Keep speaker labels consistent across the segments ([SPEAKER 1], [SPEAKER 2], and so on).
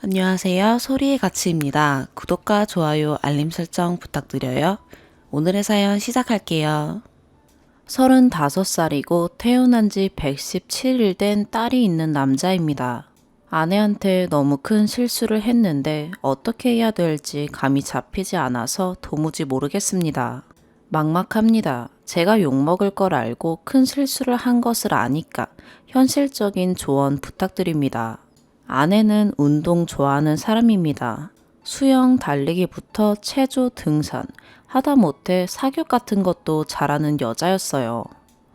[SPEAKER 1] 안녕하세요. 소리의 가치입니다. 구독과 좋아요, 알림 설정 부탁드려요. 오늘의 사연 시작할게요. 35살이고 태어난 지 117일 된 딸이 있는 남자입니다. 아내한테 너무 큰 실수를 했는데 어떻게 해야 될지 감이 잡히지 않아서 도무지 모르겠습니다. 막막합니다. 제가 욕먹을 걸 알고 큰 실수를 한 것을 아니까 현실적인 조언 부탁드립니다. 아내는 운동 좋아하는 사람입니다. 수영, 달리기부터 체조, 등산, 하다못해 사교 같은 것도 잘하는 여자였어요.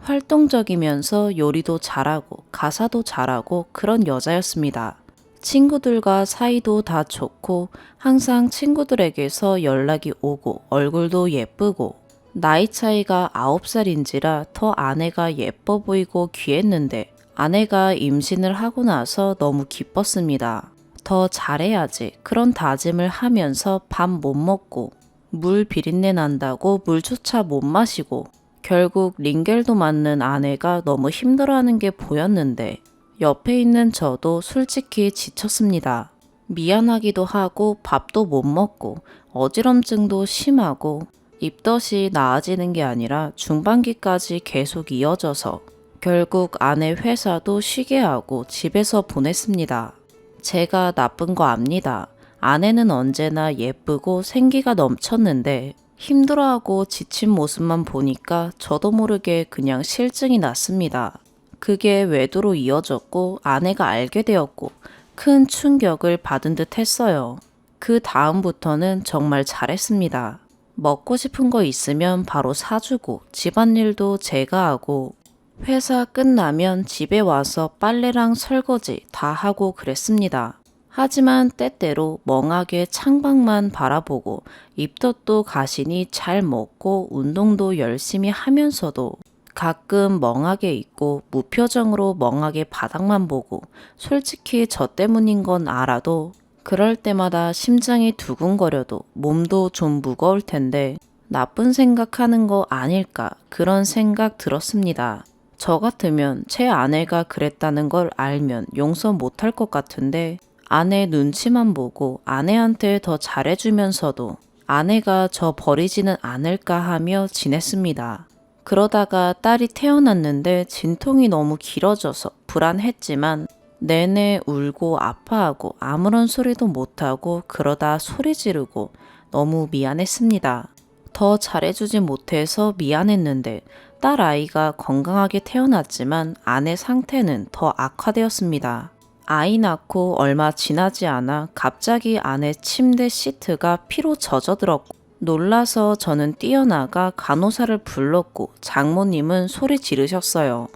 [SPEAKER 1] 활동적이면서 요리도 잘하고 가사도 잘하고 그런 여자였습니다. 친구들과 사이도 다 좋고 항상 친구들에게서 연락이 오고 얼굴도 예쁘고 나이 차이가 9살인지라 더 아내가 예뻐 보이고 귀했는데 아내가 임신을 하고 나서 너무 기뻤습니다. 더 잘해야지 그런 다짐을 하면서 밥 못 먹고 물 비린내 난다고 물조차 못 마시고 결국 링겔도 맞는 아내가 너무 힘들어하는 게 보였는데 옆에 있는 저도 솔직히 지쳤습니다. 미안하기도 하고 밥도 못 먹고 어지럼증도 심하고 입덧이 나아지는 게 아니라 중반기까지 계속 이어져서 결국 아내 회사도 쉬게 하고 집에서 보냈습니다. 제가 나쁜 거 압니다. 아내는 언제나 예쁘고 생기가 넘쳤는데 힘들어하고 지친 모습만 보니까 저도 모르게 그냥 실증이 났습니다. 그게 외도로 이어졌고 아내가 알게 되었고 큰 충격을 받은 듯 했어요. 그 다음부터는 정말 잘했습니다. 먹고 싶은 거 있으면 바로 사주고 집안일도 제가 하고 회사 끝나면 집에 와서 빨래랑 설거지 다 하고 그랬습니다. 하지만 때때로 멍하게 창밖만 바라보고 입덧도 가시니 잘 먹고 운동도 열심히 하면서도 가끔 멍하게 있고 무표정으로 멍하게 바닥만 보고 솔직히 저 때문인 건 알아도 그럴 때마다 심장이 두근거려도 몸도 좀 무거울 텐데 나쁜 생각하는 거 아닐까 그런 생각 들었습니다. 저 같으면 제 아내가 그랬다는 걸 알면 용서 못할 것 같은데 아내 눈치만 보고 아내한테 더 잘해주면서도 아내가 저 버리지는 않을까 하며 지냈습니다. 그러다가 딸이 태어났는데 진통이 너무 길어져서 불안했지만 내내 울고 아파하고 아무런 소리도 못하고 그러다 소리 지르고 너무 미안했습니다. 더 잘해주지 못해서 미안했는데 딸 아이가 건강하게 태어났지만 아내 상태는 더 악화되었습니다. 아이 낳고 얼마 지나지 않아 갑자기 아내 침대 시트가 피로 젖어들었고 놀라서 저는 뛰어나가 간호사를 불렀고 장모님은 소리 지르셨어요.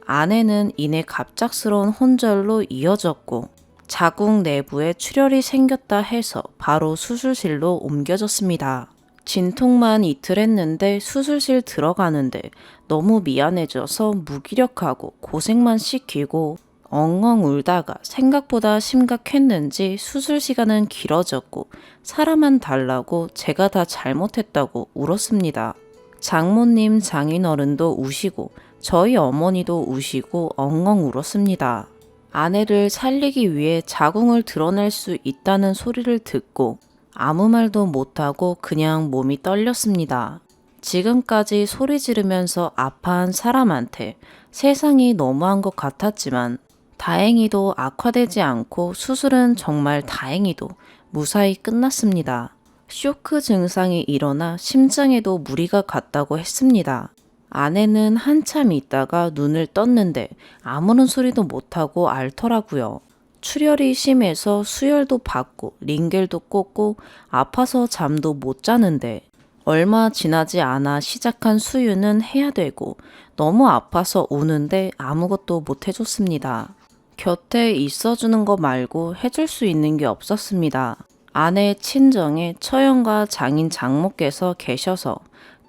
[SPEAKER 1] 아내는 이내 갑작스러운 혼절로 이어졌고 자궁 내부에 출혈이 생겼다 해서 바로 수술실로 옮겨졌습니다. 진통만 이틀 했는데 수술실 들어가는데 너무 미안해져서 무기력하고 고생만 시키고 엉엉 울다가 생각보다 심각했는지 수술 시간은 길어졌고 사람만 달라고 제가 다 잘못했다고 울었습니다. 장모님 장인어른도 우시고 저희 어머니도 우시고 엉엉 울었습니다. 아내를 살리기 위해 자궁을 드러낼 수 있다는 소리를 듣고 아무 말도 못하고 그냥 몸이 떨렸습니다. 지금까지 소리 지르면서 아파한 사람한테 세상이 너무한 것 같았지만 다행히도 악화되지 않고 수술은 정말 다행히도 무사히 끝났습니다. 쇼크 증상이 일어나 심장에도 무리가 갔다고 했습니다. 아내는 한참 있다가 눈을 떴는데 아무런 소리도 못하고 앓더라고요. 출혈이 심해서 수혈도 받고 링겔도 꽂고 아파서 잠도 못 자는데 얼마 지나지 않아 시작한 수유는 해야 되고 너무 아파서 우는데 아무것도 못 해줬습니다. 곁에 있어주는 거 말고 해줄 수 있는 게 없었습니다. 아내 친정에 처형과 장인 장모께서 계셔서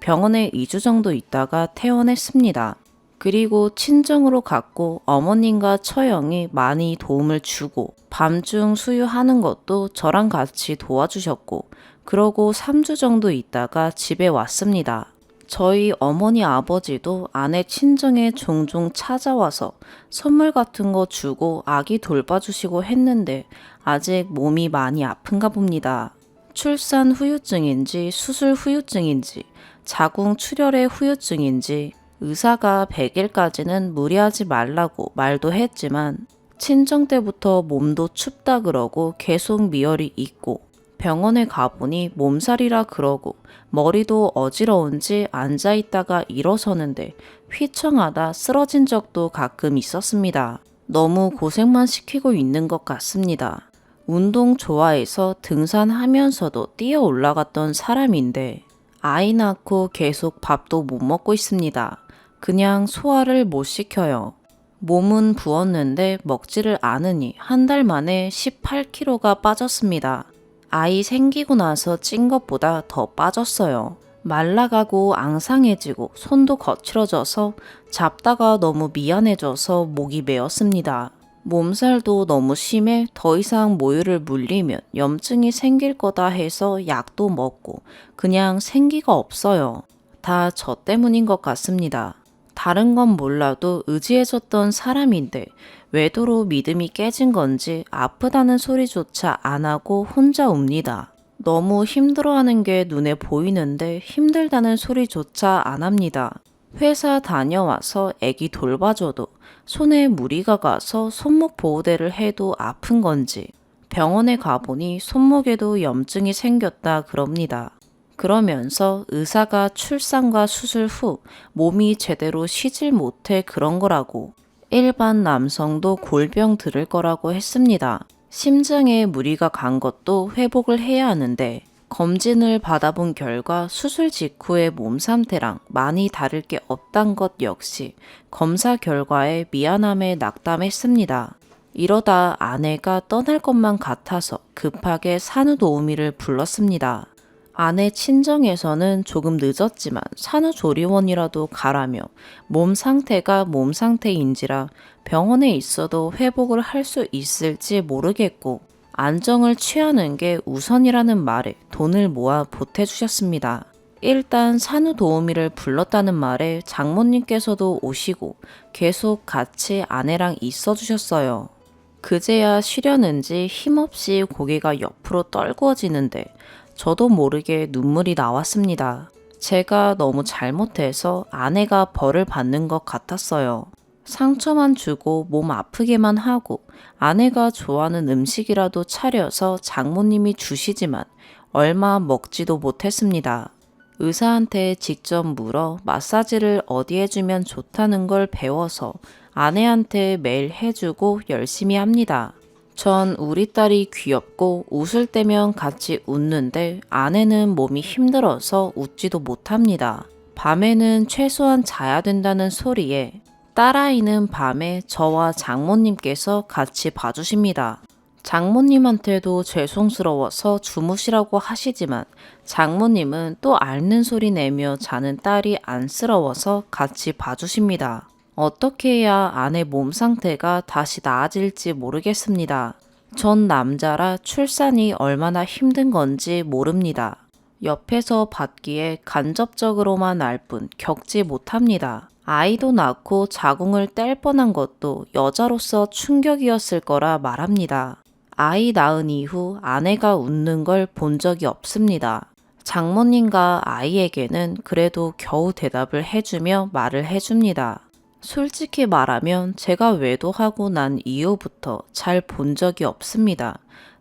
[SPEAKER 1] 병원에 2주 정도 있다가 퇴원했습니다. 그리고 친정으로 갔고 어머님과 처형이 많이 도움을 주고 밤중 수유하는 것도 저랑 같이 도와주셨고 그러고 3주 정도 있다가 집에 왔습니다. 저희 어머니 아버지도 아내 친정에 종종 찾아와서 선물 같은 거 주고 아기 돌봐주시고 했는데 아직 몸이 많이 아픈가 봅니다. 출산 후유증인지 수술 후유증인지 자궁 출혈의 후유증인지 의사가 100일까지는 무리하지 말라고 말도 했지만 친정 때부터 몸도 춥다 그러고 계속 미열이 있고 병원에 가보니 몸살이라 그러고 머리도 어지러운지 앉아있다가 일어서는데 휘청하다 쓰러진 적도 가끔 있었습니다. 너무 고생만 시키고 있는 것 같습니다. 운동 좋아해서 등산하면서도 뛰어 올라갔던 사람인데 아이 낳고 계속 밥도 못 먹고 있습니다. 그냥 소화를 못 시켜요. 몸은 부었는데 먹지를 않으니 한 달 만에 18kg가 빠졌습니다. 아이 생기고 나서 찐 것보다 더 빠졌어요. 말라가고 앙상해지고 손도 거칠어져서 잡다가 너무 미안해져서 목이 메었습니다. 몸살도 너무 심해 더 이상 모유를 물리면 염증이 생길 거다 해서 약도 먹고 그냥 생기가 없어요. 다 저 때문인 것 같습니다. 다른 건 몰라도 의지해줬던 사람인데 외도로 믿음이 깨진 건지 아프다는 소리조차 안 하고 혼자 웁니다. 너무 힘들어하는 게 눈에 보이는데 힘들다는 소리조차 안 합니다. 회사 다녀와서 애기 돌봐줘도 손에 무리가 가서 손목 보호대를 해도 아픈 건지 병원에 가보니 손목에도 염증이 생겼다 그럽니다. 그러면서 의사가 출산과 수술 후 몸이 제대로 쉬질 못해 그런 거라고 일반 남성도 골병 들을 거라고 했습니다. 심장에 무리가 간 것도 회복을 해야 하는데 검진을 받아본 결과 수술 직후의 몸 상태랑 많이 다를 게 없단 것 역시 검사 결과에 미안함에 낙담했습니다. 이러다 아내가 떠날 것만 같아서 급하게 산후도우미를 불렀습니다. 아내 친정에서는 조금 늦었지만 산후조리원이라도 가라며 몸 상태가 몸 상태인지라 병원에 있어도 회복을 할 수 있을지 모르겠고 안정을 취하는 게 우선이라는 말에 돈을 모아 보태주셨습니다. 일단 산후도우미를 불렀다는 말에 장모님께서도 오시고 계속 같이 아내랑 있어 주셨어요. 그제야 쉬려는지 힘없이 고개가 옆으로 떨구어지는데 저도 모르게 눈물이 나왔습니다. 제가 너무 잘못해서 아내가 벌을 받는 것 같았어요. 상처만 주고 몸 아프게만 하고 아내가 좋아하는 음식이라도 차려서 장모님이 주시지만 얼마 먹지도 못했습니다. 의사한테 직접 물어 마사지를 어디 해주면 좋다는 걸 배워서 아내한테 매일 해주고 열심히 합니다. 전 우리 딸이 귀엽고 웃을 때면 같이 웃는데 아내는 몸이 힘들어서 웃지도 못합니다. 밤에는 최소한 자야 된다는 소리에 딸아이는 밤에 저와 장모님께서 같이 봐주십니다. 장모님한테도 죄송스러워서 주무시라고 하시지만 장모님은 또 앓는 소리 내며 자는 딸이 안쓰러워서 같이 봐주십니다. 어떻게 해야 아내 몸 상태가 다시 나아질지 모르겠습니다. 전 남자라 출산이 얼마나 힘든 건지 모릅니다. 옆에서 봤기에 간접적으로만 알 뿐 겪지 못합니다. 아이도 낳고 자궁을 뗄 뻔한 것도 여자로서 충격이었을 거라 말합니다. 아이 낳은 이후 아내가 웃는 걸 본 적이 없습니다. 장모님과 아이에게는 그래도 겨우 대답을 해주며 말을 해줍니다. 솔직히 말하면 제가 외도하고 난 이후부터 잘 본 적이 없습니다.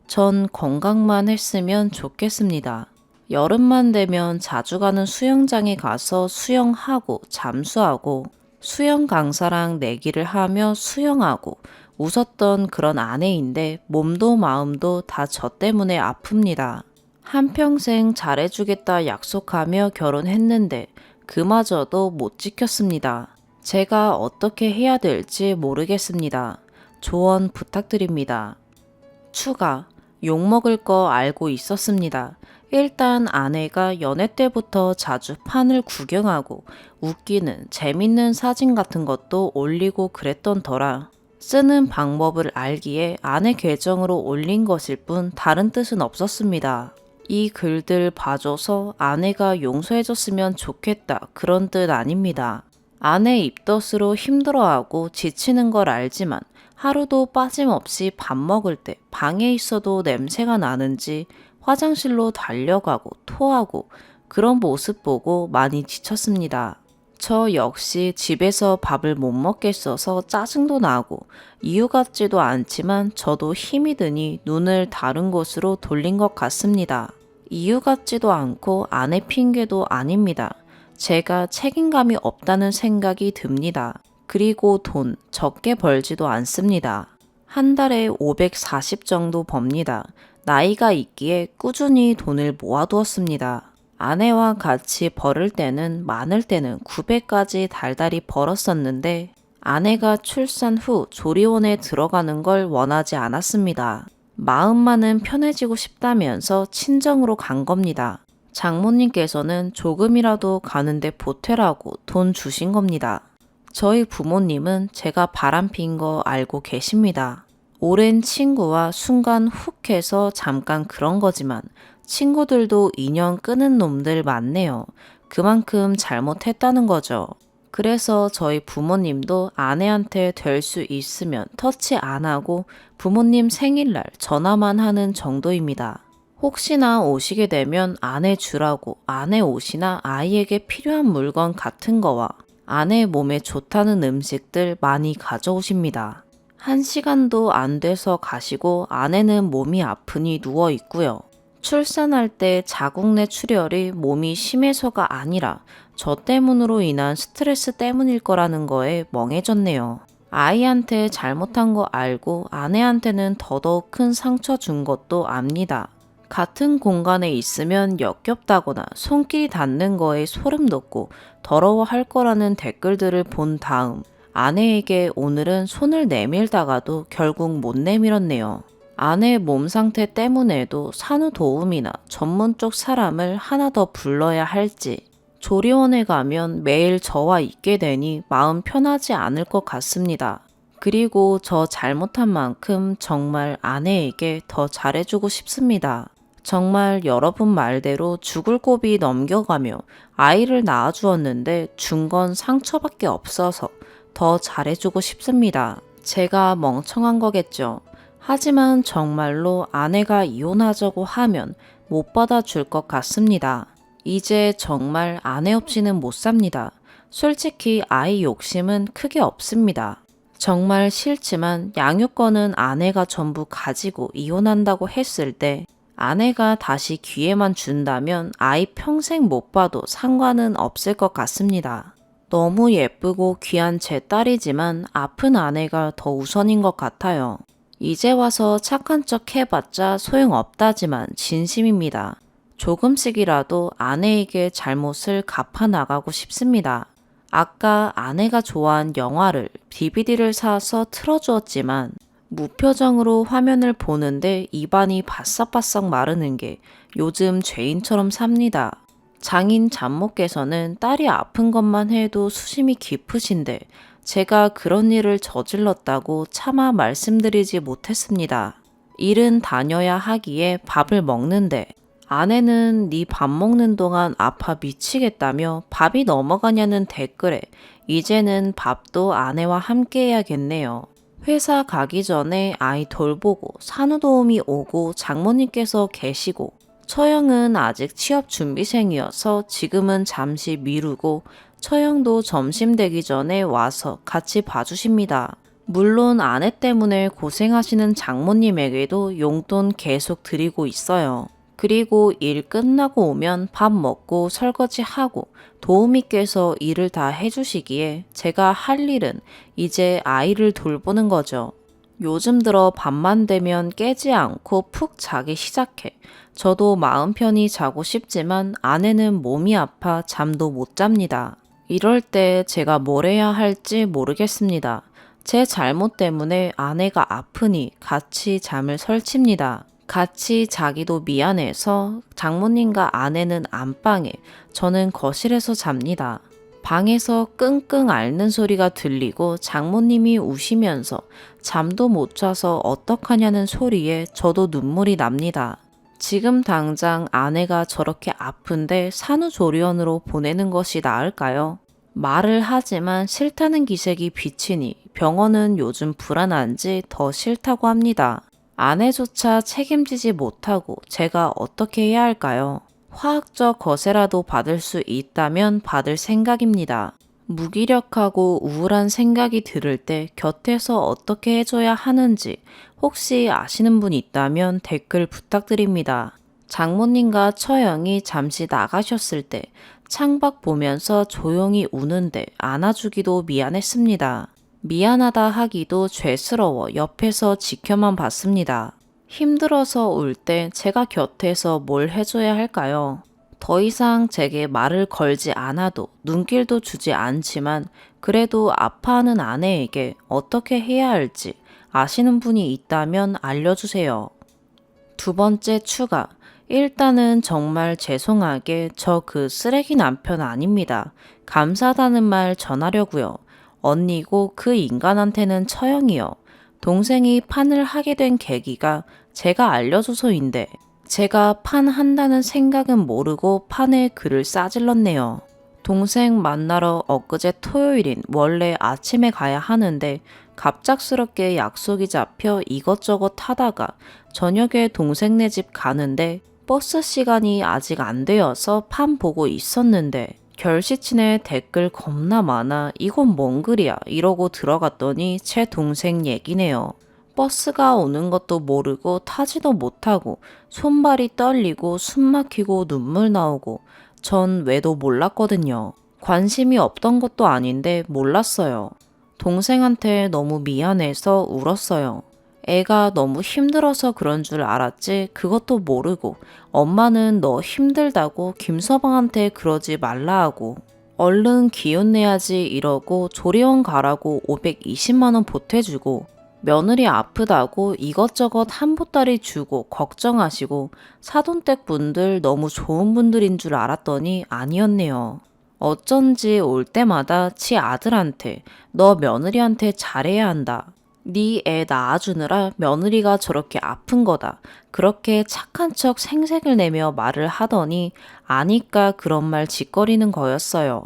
[SPEAKER 1] 전 건강만 했으면 좋겠습니다. 여름만 되면 자주 가는 수영장에 가서 수영하고 잠수하고 수영 강사랑 내기를 하며 수영하고 웃었던 그런 아내인데 몸도 마음도 다 저 때문에 아픕니다. 한평생 잘해주겠다 약속하며 결혼했는데 그마저도 못 지켰습니다. 제가 어떻게 해야 될지 모르겠습니다. 조언 부탁드립니다. 추가, 욕먹을 거 알고 있었습니다. 일단 아내가 연애 때부터 자주 판을 구경하고 웃기는 재밌는 사진 같은 것도 올리고 그랬던 터라 쓰는 방법을 알기에 아내 계정으로 올린 것일 뿐 다른 뜻은 없었습니다. 이 글들 봐줘서 아내가 용서해줬으면 좋겠다 그런 뜻 아닙니다. 아내 입덧으로 힘들어하고 지치는 걸 알지만 하루도 빠짐없이 밥 먹을 때 방에 있어도 냄새가 나는지 화장실로 달려가고 토하고 그런 모습 보고 많이 지쳤습니다. 저 역시 집에서 밥을 못 먹겠어서 짜증도 나고 이유 같지도 않지만 저도 힘이 드니 눈을 다른 곳으로 돌린 것 같습니다. 이유 같지도 않고 아내 핑계도 아닙니다. 제가 책임감이 없다는 생각이 듭니다. 그리고 돈 적게 벌지도 않습니다. 한 달에 540 정도 법니다. 나이가 있기에 꾸준히 돈을 모아두었습니다. 아내와 같이 벌을 때는 많을 때는 900까지 달달이 벌었었는데 아내가 출산 후 조리원에 들어가는 걸 원하지 않았습니다. 마음만은 편해지고 싶다면서 친정으로 간 겁니다. 장모님께서는 조금이라도 가는데 보태라고 돈 주신 겁니다. 저희 부모님은 제가 바람핀 거 알고 계십니다. 오랜 친구와 순간 훅 해서 잠깐 그런 거지만 친구들도 인연 끄는 놈들 많네요. 그만큼 잘못했다는 거죠. 그래서 저희 부모님도 아내한테 될 수 있으면 터치 안 하고 부모님 생일날 전화만 하는 정도입니다. 혹시나 오시게 되면 아내 주라고 아내 옷이나 아이에게 필요한 물건 같은 거와 아내 몸에 좋다는 음식들 많이 가져오십니다. 1시간도 안 돼서 가시고 아내는 몸이 아프니 누워 있고요. 출산할 때 자궁 내 출혈이 몸이 심해서가 아니라 저 때문으로 인한 스트레스 때문일 거라는 거에 멍해졌네요. 아이한테 잘못한 거 알고 아내한테는 더더욱 큰 상처 준 것도 압니다. 같은 공간에 있으면 역겹다거나 손길이 닿는 거에 소름 돋고 더러워할 거라는 댓글들을 본 다음 아내에게 오늘은 손을 내밀다가도 결국 못 내밀었네요. 아내의 몸 상태 때문에도 산후도우미나 전문 쪽 사람을 하나 더 불러야 할지 조리원에 가면 매일 저와 있게 되니 마음 편하지 않을 것 같습니다. 그리고 저 잘못한 만큼 정말 아내에게 더 잘해주고 싶습니다. 정말 여러분 말대로 죽을 고비 넘겨가며 아이를 낳아주었는데 준 건 상처밖에 없어서 더 잘해주고 싶습니다. 제가 멍청한 거겠죠. 하지만 정말로 아내가 이혼하자고 하면 못 받아줄 것 같습니다. 이제 정말 아내 없이는 못 삽니다. 솔직히 아이 욕심은 크게 없습니다. 정말 싫지만 양육권은 아내가 전부 가지고 이혼한다고 했을 때 아내가 다시 기회만 준다면 아이 평생 못 봐도 상관은 없을 것 같습니다. 너무 예쁘고 귀한 제 딸이지만 아픈 아내가 더 우선인 것 같아요. 이제 와서 착한 척 해봤자 소용없다지만 진심입니다. 조금씩이라도 아내에게 잘못을 갚아나가고 싶습니다. 아까 아내가 좋아한 영화를 DVD를 사서 틀어주었지만 무표정으로 화면을 보는데 입안이 바싹바싹 마르는 게 요즘 죄인처럼 삽니다. 장인 장모께서는 딸이 아픈 것만 해도 수심이 깊으신데 제가 그런 일을 저질렀다고 차마 말씀드리지 못했습니다. 일은 다녀야 하기에 밥을 먹는데 아내는 네 밥 먹는 동안 아파 미치겠다며 밥이 넘어가냐는 댓글에 이제는 밥도 아내와 함께 해야겠네요. 회사 가기 전에 아이 돌보고 산후도우미 오고 장모님께서 계시고 처형은 아직 취업 준비생이어서 지금은 잠시 미루고 처형도 점심 되기 전에 와서 같이 봐주십니다. 물론 아내 때문에 고생하시는 장모님에게도 용돈 계속 드리고 있어요. 그리고 일 끝나고 오면 밥 먹고 설거지하고 도우미께서 일을 다 해주시기에 제가 할 일은 이제 아이를 돌보는 거죠. 요즘 들어 밤만 되면 깨지 않고 푹 자기 시작해. 저도 마음 편히 자고 싶지만 아내는 몸이 아파 잠도 못 잡니다. 이럴 때 제가 뭘 해야 할지 모르겠습니다. 제 잘못 때문에 아내가 아프니 같이 잠을 설칩니다. 같이 자기도 미안해서 장모님과 아내는 안방에, 저는 거실에서 잡니다. 방에서 끙끙 앓는 소리가 들리고 장모님이 우시면서 잠도 못 자서 어떡하냐는 소리에 저도 눈물이 납니다. 지금 당장 아내가 저렇게 아픈데 산후조리원으로 보내는 것이 나을까요? 말을 하지만 싫다는 기색이 비치니 병원은 요즘 불안한지 더 싫다고 합니다. 아내조차 책임지지 못하고 제가 어떻게 해야 할까요? 화학적 거세라도 받을 수 있다면 받을 생각입니다. 무기력하고 우울한 생각이 들을 때 곁에서 어떻게 해줘야 하는지 혹시 아시는 분 있다면 댓글 부탁드립니다. 장모님과 처형이 잠시 나가셨을 때 창밖 보면서 조용히 우는데 안아주기도 미안했습니다. 미안하다 하기도 죄스러워 옆에서 지켜만 봤습니다. 힘들어서 울 때 제가 곁에서 뭘 해줘야 할까요? 더 이상 제게 말을 걸지 않아도 눈길도 주지 않지만 그래도 아파하는 아내에게 어떻게 해야 할지 아시는 분이 있다면 알려주세요. 두 번째 추가. 일단은 정말 죄송하게 저 그 쓰레기 남편 아닙니다. 감사하다는 말 전하려고요. 언니고 그 인간한테는 처형이요. 동생이 판을 하게 된 계기가 제가 알려줘서인데 제가 판 한다는 생각은 모르고 판에 글을 싸질렀네요. 동생 만나러 엊그제 토요일인 원래 아침에 가야 하는데 갑작스럽게 약속이 잡혀 이것저것 하다가 저녁에 동생네 집 가는데 버스 시간이 아직 안 되어서 판 보고 있었는데 결시친에 댓글 겁나 많아 이건 뭔 글이야 이러고 들어갔더니 제 동생 얘기네요. 버스가 오는 것도 모르고 타지도 못하고 손발이 떨리고 숨 막히고 눈물 나오고 전 왜도 몰랐거든요. 관심이 없던 것도 아닌데 몰랐어요. 동생한테 너무 미안해서 울었어요. 애가 너무 힘들어서 그런 줄 알았지 그것도 모르고 엄마는 너 힘들다고 김서방한테 그러지 말라 하고 얼른 기운 내야지 이러고 조리원 가라고 520만 원 보태주고 며느리 아프다고 이것저것 한 보따리 주고 걱정하시고 사돈댁 분들 너무 좋은 분들인 줄 알았더니 아니었네요. 어쩐지 올 때마다 지 아들한테 너 며느리한테 잘해야 한다. 네 애 낳아주느라 며느리가 저렇게 아픈 거다. 그렇게 착한 척 생색을 내며 말을 하더니 아니까 그런 말 짓거리는 거였어요.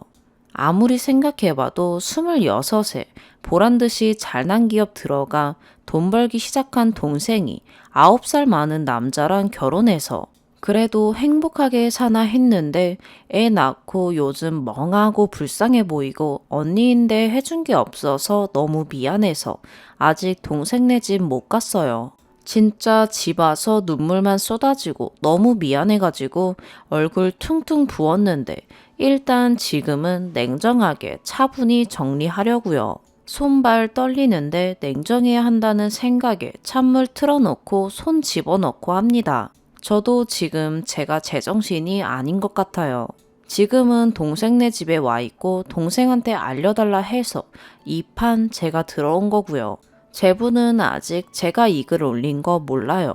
[SPEAKER 1] 아무리 생각해봐도 26에 보란듯이 잘난 기업 들어가 돈 벌기 시작한 동생이 9살 많은 남자랑 결혼해서 그래도 행복하게 사나 했는데 애 낳고 요즘 멍하고 불쌍해 보이고 언니인데 해준 게 없어서 너무 미안해서 아직 동생네 집 못 갔어요. 진짜 집 와서 눈물만 쏟아지고 너무 미안해가지고 얼굴 퉁퉁 부었는데 일단 지금은 냉정하게 차분히 정리하려고요. 손발 떨리는데 냉정해야 한다는 생각에 찬물 틀어놓고 손 집어넣고 합니다. 저도 지금 제가 제정신이 아닌 것 같아요. 지금은 동생네 집에 와 있고 동생한테 알려달라 해서 이 판 제가 들어온 거고요. 제부는 아직 제가 이 글 올린 거 몰라요.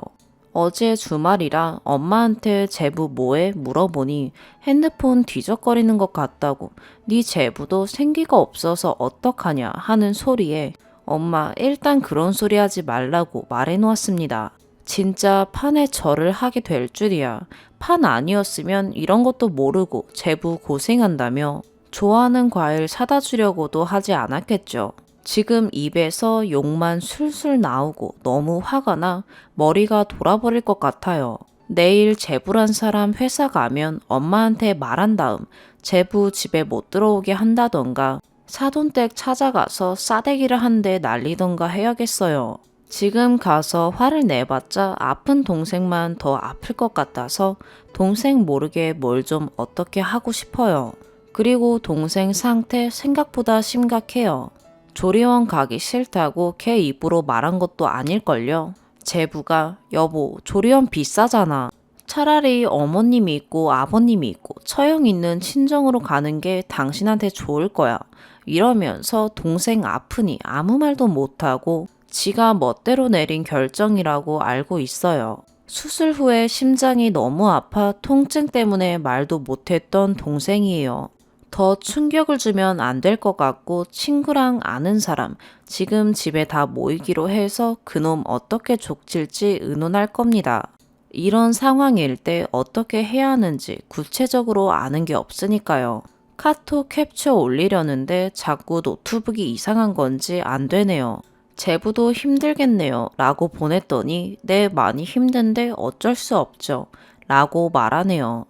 [SPEAKER 1] 어제 주말이라 엄마한테 제부 뭐해? 물어보니 핸드폰 뒤적거리는 것 같다고 네 제부도 생기가 없어서 어떡하냐 하는 소리에 엄마 일단 그런 소리 하지 말라고 말해놓았습니다. 진짜 판에 절을 하게 될 줄이야. 판 아니었으면 이런 것도 모르고 제부 고생한다며 좋아하는 과일 사다 주려고도 하지 않았겠죠. 지금 입에서 욕만 술술 나오고 너무 화가 나 머리가 돌아버릴 것 같아요. 내일 제부란 사람 회사 가면 엄마한테 말한 다음 제부 집에 못 들어오게 한다던가 사돈댁 찾아가서 싸대기를 한 대 날리던가 해야겠어요. 지금 가서 화를 내봤자 아픈 동생만 더 아플 것 같아서 동생 모르게 뭘 좀 어떻게 하고 싶어요. 그리고 동생 상태 생각보다 심각해요. 조리원 가기 싫다고 걔 입으로 말한 것도 아닐걸요. 제부가 여보 조리원 비싸잖아. 차라리 어머님이 있고 아버님이 있고 처형 있는 친정으로 가는 게 당신한테 좋을 거야. 이러면서 동생 아프니 아무 말도 못하고 지가 멋대로 내린 결정이라고 알고 있어요. 수술 후에 심장이 너무 아파 통증 때문에 말도 못했던 동생이에요. 더 충격을 주면 안 될 것 같고 친구랑 아는 사람 지금 집에 다 모이기로 해서 그놈 어떻게 족칠지 의논할 겁니다. 이런 상황일 때 어떻게 해야 하는지 구체적으로 아는 게 없으니까요. 카톡 캡처 올리려는데 자꾸 노트북이 이상한 건지 안 되네요. 제부도 힘들겠네요. 라고 보냈더니 네, 많이 힘든데 어쩔 수 없죠. 라고 말하네요.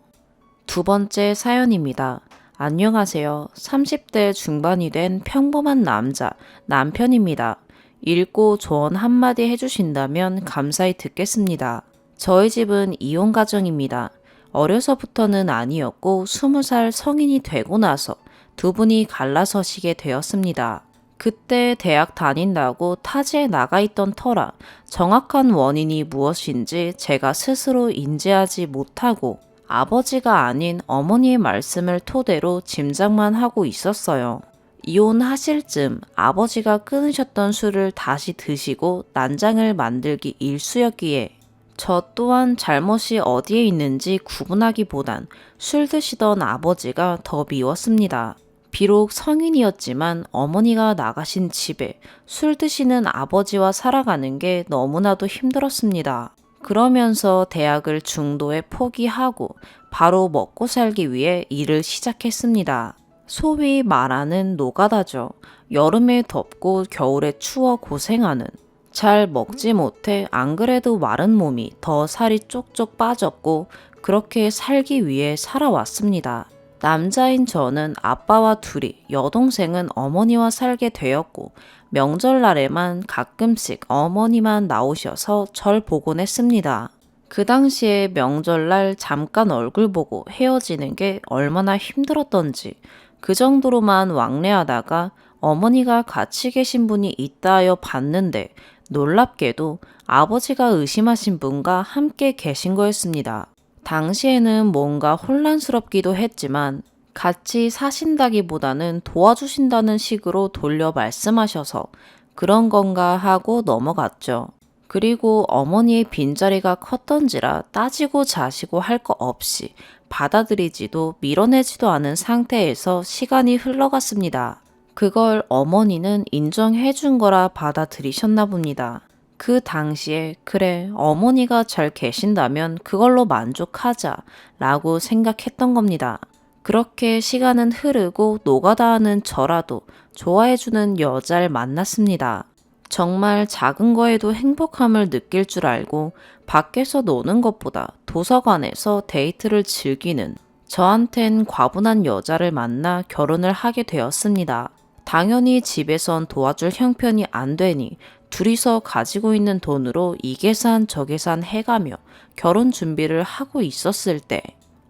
[SPEAKER 1] 두 번째 사연입니다. 안녕하세요. 30대 중반이 된 평범한 남자, 남편입니다. 읽고 조언 한마디 해주신다면 감사히 듣겠습니다. 저희 집은 이혼 가정입니다. 어려서부터는 아니었고 20살 성인이 되고 나서 두 분이 갈라서시게 되었습니다. 그때 대학 다닌다고 타지에 나가 있던 터라 정확한 원인이 무엇인지 제가 스스로 인지하지 못하고 아버지가 아닌 어머니의 말씀을 토대로 짐작만 하고 있었어요. 이혼하실 즈음 아버지가 끊으셨던 술을 다시 드시고 난장을 만들기 일쑤였기에 저 또한 잘못이 어디에 있는지 구분하기보단 술 드시던 아버지가 더 미웠습니다. 비록 성인이었지만 어머니가 나가신 집에 술 드시는 아버지와 살아가는 게 너무나도 힘들었습니다. 그러면서 대학을 중도에 포기하고 바로 먹고 살기 위해 일을 시작했습니다. 소위 말하는 노가다죠. 여름에 덥고 겨울에 추워 고생하는. 잘 먹지 못해 안 그래도 마른 몸이 더 살이 쪽쪽 빠졌고 그렇게 살기 위해 살아왔습니다. 남자인 저는 아빠와 둘이, 여동생은 어머니와 살게 되었고 명절날에만 가끔씩 어머니만 나오셔서 절 보곤 했습니다. 그 당시에 명절날 잠깐 얼굴 보고 헤어지는 게 얼마나 힘들었던지 그 정도로만 왕래하다가 어머니가 같이 계신 분이 있다 하여 봤는데 놀랍게도 아버지가 의심하신 분과 함께 계신 거였습니다. 당시에는 뭔가 혼란스럽기도 했지만 같이 사신다기보다는 도와주신다는 식으로 돌려 말씀하셔서 그런 건가 하고 넘어갔죠. 그리고 어머니의 빈자리가 컸던지라 따지고 자시고 할 거 없이 받아들이지도 밀어내지도 않은 상태에서 시간이 흘러갔습니다. 그걸 어머니는 인정해 준 거라 받아들이셨나 봅니다. 그 당시에 그래, 어머니가 잘 계신다면 그걸로 만족하자 라고 생각했던 겁니다. 그렇게 시간은 흐르고 노가다 하는 저라도 좋아해주는 여자를 만났습니다. 정말 작은 거에도 행복함을 느낄 줄 알고 밖에서 노는 것보다 도서관에서 데이트를 즐기는 저한텐 과분한 여자를 만나 결혼을 하게 되었습니다. 당연히 집에선 도와줄 형편이 안 되니 둘이서 가지고 있는 돈으로 이 계산 저 계산 해가며 결혼 준비를 하고 있었을 때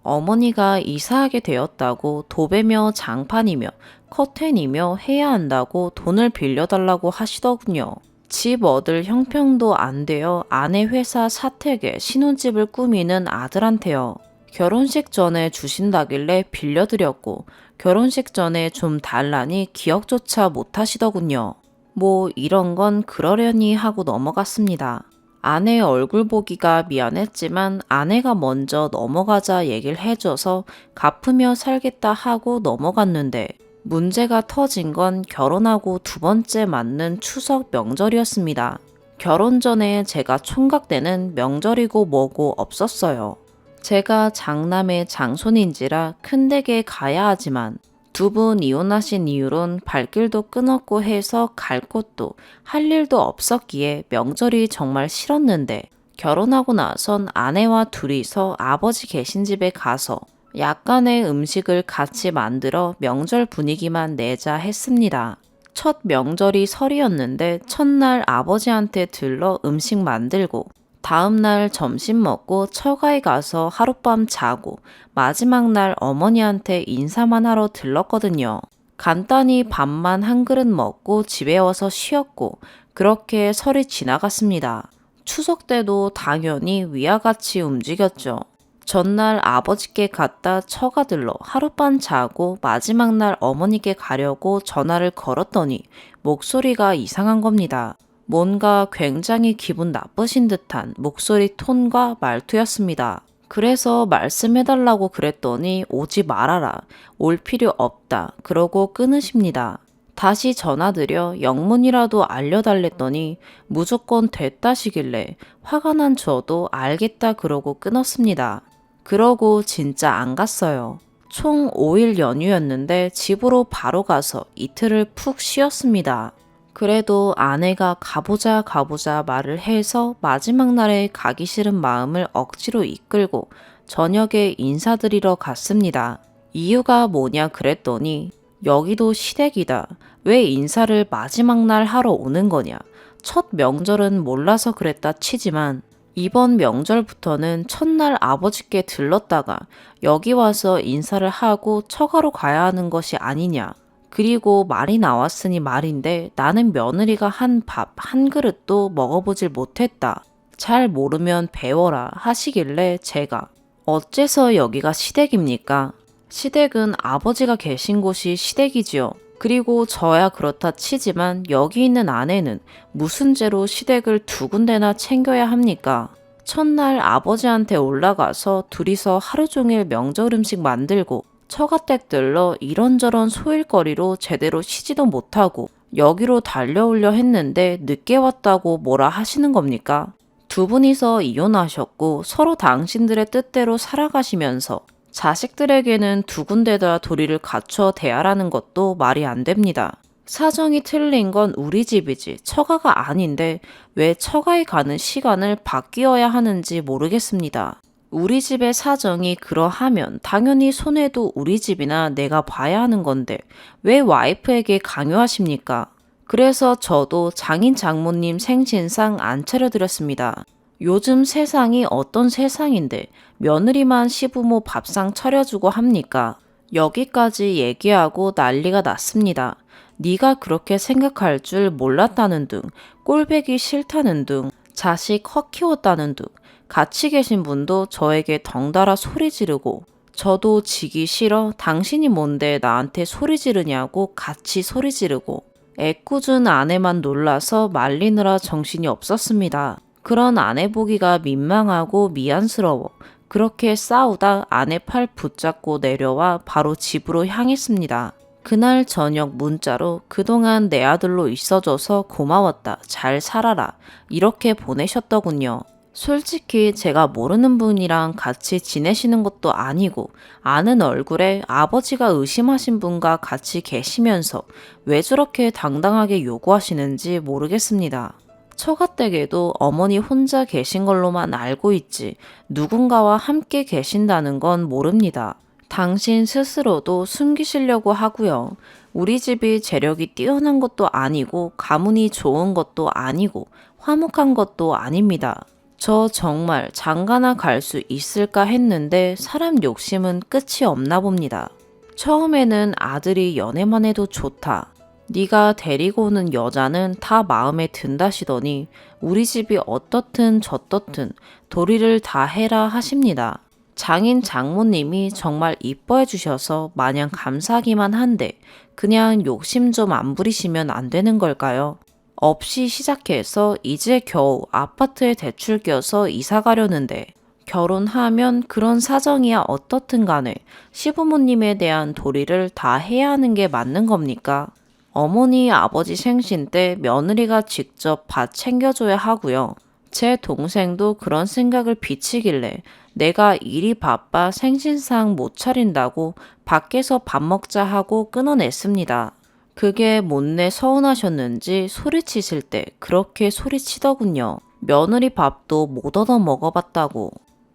[SPEAKER 1] 어머니가 이사하게 되었다고 도배며 장판이며 커튼이며 해야 한다고 돈을 빌려달라고 하시더군요. 집 얻을 형편도 안 되어 아내 회사 사택에 신혼집을 꾸미는 아들한테요. 결혼식 전에 주신다길래 빌려드렸고 결혼식 전에 좀 달라니 기억조차 못 하시더군요. 뭐 이런 건 그러려니 하고 넘어갔습니다. 아내 얼굴 보기가 미안했지만 아내가 먼저 넘어가자 얘기를 해줘서 갚으며 살겠다 하고 넘어갔는데 문제가 터진 건 결혼하고 두 번째 맞는 추석 명절이었습니다. 결혼 전에 제가 총각 때는 명절이고 뭐고 없었어요. 제가 장남의 장손인지라 큰 댁에 가야 하지만 두 분 이혼하신 이후론 발길도 끊었고 해서 갈 곳도 할 일도 없었기에 명절이 정말 싫었는데 결혼하고 나선 아내와 둘이서 아버지 계신 집에 가서 약간의 음식을 같이 만들어 명절 분위기만 내자 했습니다. 첫 명절이 설이었는데 첫날 아버지한테 들러 음식 만들고 다음날 점심 먹고 처가에 가서 하룻밤 자고 마지막 날 어머니한테 인사만 하러 들렀거든요. 간단히 밥만 한 그릇 먹고 집에 와서 쉬었고 그렇게 설이 지나갔습니다. 추석 때도 당연히 위와 같이 움직였죠. 전날 아버지께 갔다 처가 들러 하룻밤 자고 마지막 날 어머니께 가려고 전화를 걸었더니 목소리가 이상한 겁니다. 뭔가 굉장히 기분 나쁘신 듯한 목소리 톤과 말투였습니다. 그래서 말씀해달라고 그랬더니 오지 말아라. 올 필요 없다. 그러고 끊으십니다. 다시 전화드려 영문이라도 알려달랬더니 무조건 됐다시길래 화가 난 저도 알겠다 그러고 끊었습니다. 그러고 진짜 안 갔어요. 총 5일 연휴였는데 집으로 바로 가서 이틀을 푹 쉬었습니다. 그래도 아내가 가보자 가보자 말을 해서 마지막 날에 가기 싫은 마음을 억지로 이끌고 저녁에 인사드리러 갔습니다. 이유가 뭐냐 그랬더니 여기도 시댁이다. 왜 인사를 마지막 날 하러 오는 거냐. 첫 명절은 몰라서 그랬다 치지만 이번 명절부터는 첫날 아버지께 들렀다가 여기 와서 인사를 하고 처가로 가야 하는 것이 아니냐. 그리고 말이 나왔으니 말인데 나는 며느리가 한 밥 한 그릇도 먹어보질 못했다. 잘 모르면 배워라 하시길래 제가 어째서 여기가 시댁입니까? 시댁은 아버지가 계신 곳이 시댁이지요. 그리고 저야 그렇다 치지만 여기 있는 아내는 무슨 죄로 시댁을 두 군데나 챙겨야 합니까? 첫날 아버지한테 올라가서 둘이서 하루 종일 명절 음식 만들고 처가댁들러 이런저런 소일거리로 제대로 쉬지도 못하고 여기로 달려오려 했는데 늦게 왔다고 뭐라 하시는 겁니까? 두 분이서 이혼하셨고 서로 당신들의 뜻대로 살아가시면서 자식들에게는 두 군데다 도리를 갖춰 대하라는 것도 말이 안 됩니다. 사정이 틀린 건 우리 집이지 처가가 아닌데 왜 처가에 가는 시간을 바뀌어야 하는지 모르겠습니다. 우리 집의 사정이 그러하면 당연히 손해도 우리 집이나 내가 봐야 하는 건데 왜 와이프에게 강요하십니까? 그래서 저도 장인 장모님 생신상 안 차려드렸습니다. 요즘 세상이 어떤 세상인데 며느리만 시부모 밥상 차려주고 합니까? 여기까지 얘기하고 난리가 났습니다. 네가 그렇게 생각할 줄 몰랐다는 등, 꼴배기 싫다는 등, 자식 헛 키웠다는 등 같이 계신 분도 저에게 덩달아 소리 지르고 저도 지기 싫어 당신이 뭔데 나한테 소리 지르냐고 같이 소리 지르고 애꿎은 아내만 놀라서 말리느라 정신이 없었습니다. 그런 아내 보기가 민망하고 미안스러워 그렇게 싸우다 아내 팔 붙잡고 내려와 바로 집으로 향했습니다. 그날 저녁 문자로 그동안 내 아들로 있어줘서 고마웠다. 잘 살아라. 이렇게 보내셨더군요. 솔직히 제가 모르는 분이랑 같이 지내시는 것도 아니고 아는 얼굴에 아버지가 의심하신 분과 같이 계시면서 왜 저렇게 당당하게 요구하시는지 모르겠습니다. 처가댁에도 어머니 혼자 계신 걸로만 알고 있지 누군가와 함께 계신다는 건 모릅니다. 당신 스스로도 숨기시려고 하고요. 우리 집이 재력이 뛰어난 것도 아니고 가문이 좋은 것도 아니고 화목한 것도 아닙니다. 저 정말 장가나 갈 수 있을까 했는데 사람 욕심은 끝이 없나 봅니다. 처음에는 아들이 연애만 해도 좋다. 네가 데리고 오는 여자는 다 마음에 든다시더니 우리 집이 어떻든 저떻든 도리를 다 해라 하십니다. 장인 장모님이 정말 이뻐해 주셔서 마냥 감사하기만 한데 그냥 욕심 좀 안 부리시면 안 되는 걸까요? 없이 시작해서 이제 겨우 아파트에 대출 껴서 이사 가려는데 결혼하면 그런 사정이야 어떻든 간에 시부모님에 대한 도리를 다 해야 하는 게 맞는 겁니까? 어머니 아버지 생신 때 며느리가 직접 밥 챙겨줘야 하고요. 제 동생도 그런 생각을 비치길래 내가 일이 바빠 생신상 못 차린다고 밖에서 밥 먹자 하고 끊어냈습니다. 그게 못내 서운하셨는지 소리치실 때 그렇게 소리치더군요. 며느리 밥도 못 얻어 먹어봤다고.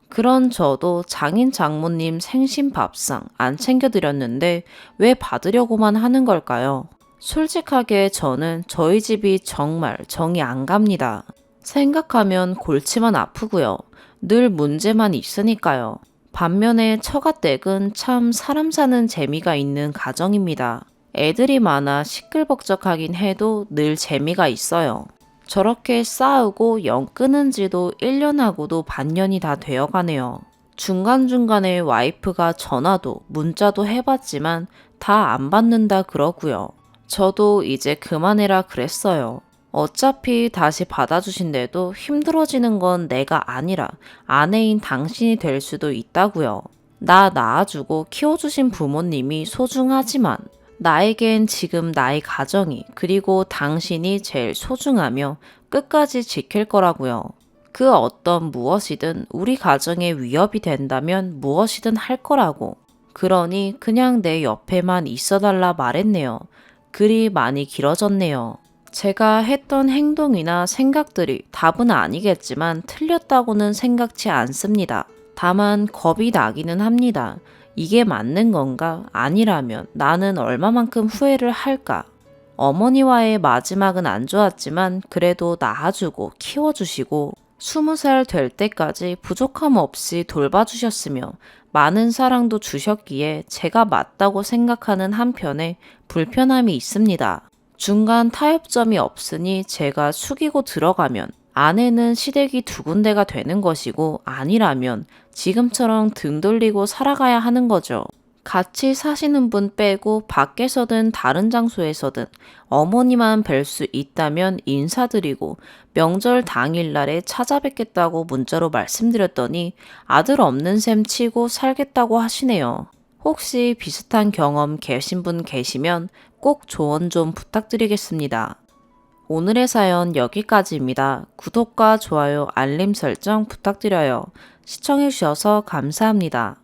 [SPEAKER 1] 그런 저도 장인 장모님 생신 밥상 안 챙겨드렸는데 왜 받으려고만 하는 걸까요? 솔직하게 저는 저희 집이 정말 정이 안 갑니다. 생각하면 골치만 아프고요. 늘 문제만 있으니까요. 반면에 처가댁은 참 사람 사는 재미가 있는 가정입니다. 애들이 많아 시끌벅적하긴 해도 늘 재미가 있어요. 저렇게 싸우고 영 끊은 지도 1년하고도 반년이 다 되어가네요. 중간중간에 와이프가 전화도 문자도 해봤지만 다 안 받는다 그러고요. 저도 이제 그만해라 그랬어요. 어차피 다시 받아주신데도 힘들어지는 건 내가 아니라 아내인 당신이 될 수도 있다고요. 나 낳아주고 키워주신 부모님이 소중하지만 나에겐 지금 나의 가정이 그리고 당신이 제일 소중하며 끝까지 지킬 거라고요. 그 어떤 무엇이든 우리 가정에 위협이 된다면 무엇이든 할 거라고. 그러니 그냥 내 옆에만 있어달라 말했네요. 글이 많이 길어졌네요. 제가 했던 행동이나 생각들이 답은 아니겠지만 틀렸다고는 생각지 않습니다. 다만 겁이 나기는 합니다. 이게 맞는 건가? 아니라면 나는 얼마만큼 후회를 할까? 어머니와의 마지막은 안 좋았지만 그래도 낳아주고 키워주시고 20살 될 때까지 부족함 없이 돌봐주셨으며 많은 사랑도 주셨기에 제가 맞다고 생각하는 한편에 불편함이 있습니다. 중간 타협점이 없으니 제가 숙이고 들어가면 아내는 시댁이 두 군데가 되는 것이고 아니라면 지금처럼 등 돌리고 살아가야 하는 거죠. 같이 사시는 분 빼고 밖에서든 다른 장소에서든 어머니만 뵐 수 있다면 인사드리고 명절 당일날에 찾아뵙겠다고 문자로 말씀드렸더니 아들 없는 셈 치고 살겠다고 하시네요. 혹시 비슷한 경험 계신 분 계시면 꼭 조언 좀 부탁드리겠습니다. 오늘의 사연 여기까지입니다. 구독과 좋아요, 알림 설정 부탁드려요. 시청해주셔서 감사합니다.